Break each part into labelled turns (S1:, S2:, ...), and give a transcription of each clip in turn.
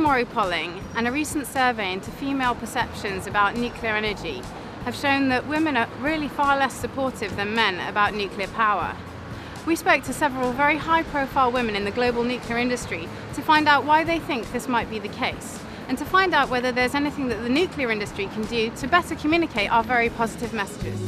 S1: Tobermory polling and a recent survey into female perceptions about nuclear energy have shown that women are really far less supportive than men about nuclear power. We spoke to several very high-profile women in the global nuclear industry to find out why they think this might be the case, and to find out whether there's anything that the nuclear industry can do to better communicate our very positive messages.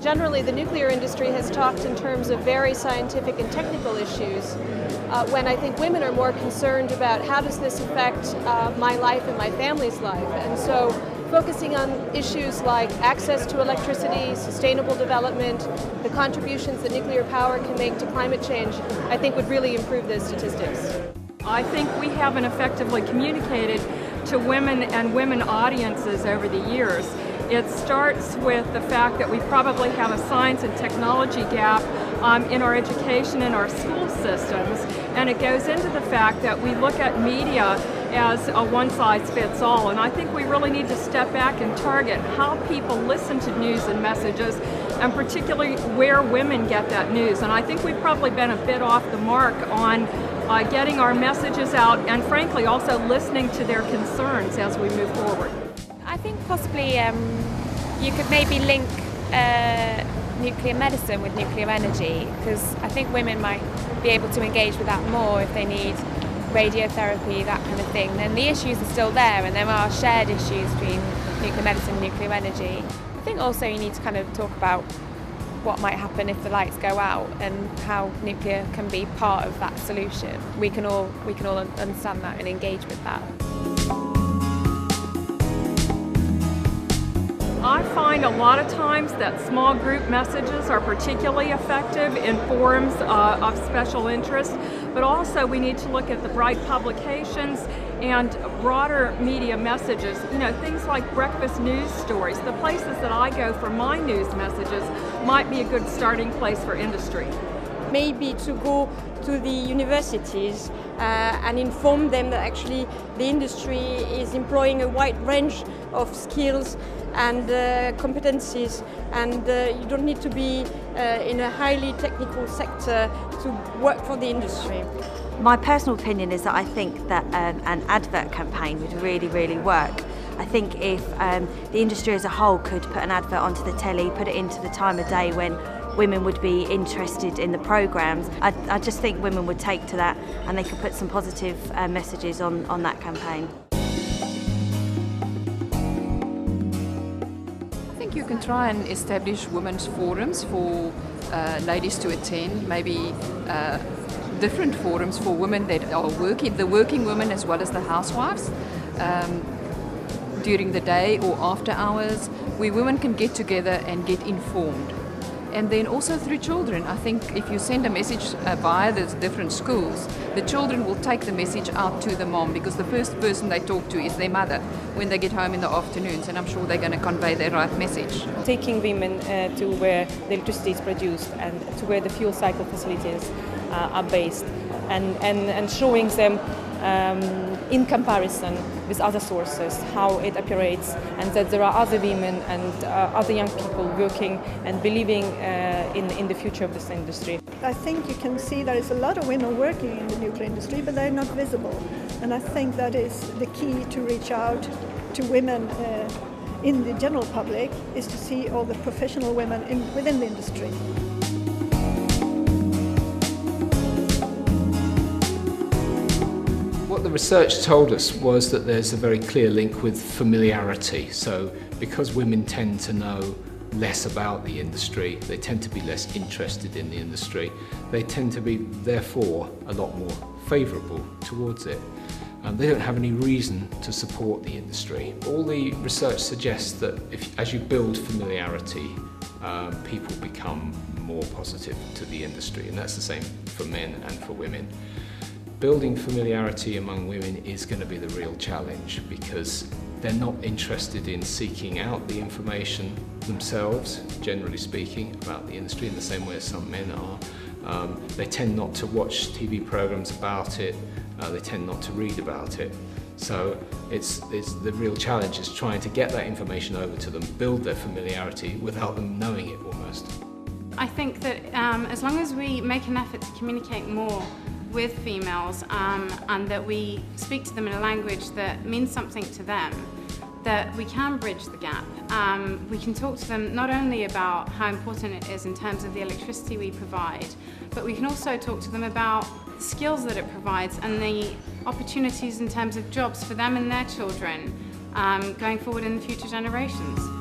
S2: Generally, the nuclear industry has talked in terms of very scientific and technical issues, when I think women are more concerned about how does this affect my life and my family's life. And so focusing on issues like access to electricity, sustainable development, the contributions that nuclear power can make to climate change, I think would really improve those statistics.
S3: I think we haven't effectively communicated to women and women audiences over the years. It starts with the fact that we probably have a science and technology gap in our education and our school systems, and it goes into the fact that we look at media as a one-size-fits-all, and I think we really need to step back and target how people listen to news and messages, and particularly where women get that news. And I think we've probably been a bit off the mark on getting our messages out, and frankly also listening to their concerns as we move forward.
S4: I think possibly you could maybe link nuclear medicine with nuclear energy, because I think women might be able to engage with that more if they need radiotherapy, that kind of thing. Then the issues are still there, and there are shared issues between nuclear medicine and nuclear energy. I think also you need to kind of talk about what might happen if the lights go out and how nuclear can be part of that solution. We can all understand that and engage with that.
S3: I find a lot of times that small group messages are particularly effective in forums of special interest, but also we need to look at the bright publications and broader media messages. You know, things like breakfast news stories, the places that I go for my news messages might be a good starting place for industry.
S5: Maybe to go to the universities and inform them that actually the industry is employing a wide range of skills and competencies, and you don't need to be in a highly technical sector to work for the industry.
S6: My personal opinion is that I think that an advert campaign would really work. I think if the industry as a whole could put an advert onto the telly, put it into the time of day when women would be interested in the programmes, I just think women would take to that, and they could put some positive messages on that campaign.
S7: I think you can try and establish women's forums for ladies to attend, maybe different forums for women that are working, the working women as well as the housewives, during the day or after hours, where women can get together and get informed. And then also through children. I think if you send a message via the different schools, the children will take the message out to the mom, because the first person they talk to is their mother when they get home in the afternoons, and I'm sure they're going to convey the right message.
S8: Taking women to where the electricity is produced and to where the fuel cycle facilities are based, and showing them in comparison with other sources how it operates, and that there are other women and other young people working and believing in the future of this industry.
S9: I think you can see there is a lot of women working in the nuclear industry, but they're not visible, and I think that is the key to reach out to women in the general public, is to see all the professional women within the industry.
S10: What the research told us was that there's a very clear link with familiarity. So because women tend to know less about the industry, they tend to be less interested in the industry, they tend to be therefore a lot more favourable towards it. They don't have any reason to support the industry. All the research suggests that as you build familiarity, people become more positive to the industry, and that's the same for men and for women. Building familiarity among women is going to be the real challenge, because they're not interested in seeking out the information themselves, generally speaking, about the industry in the same way as some men are. They tend not to watch TV programs about it, they tend not to read about it. So it's the real challenge is trying to get that information over to them, build their familiarity without them knowing it almost.
S1: I think that as long as we make an effort to communicate more with females and that we speak to them in a language that means something to them, that we can bridge the gap. We can talk to them not only about how important it is in terms of the electricity we provide, but we can also talk to them about the skills that it provides and the opportunities in terms of jobs for them and their children going forward in the future generations.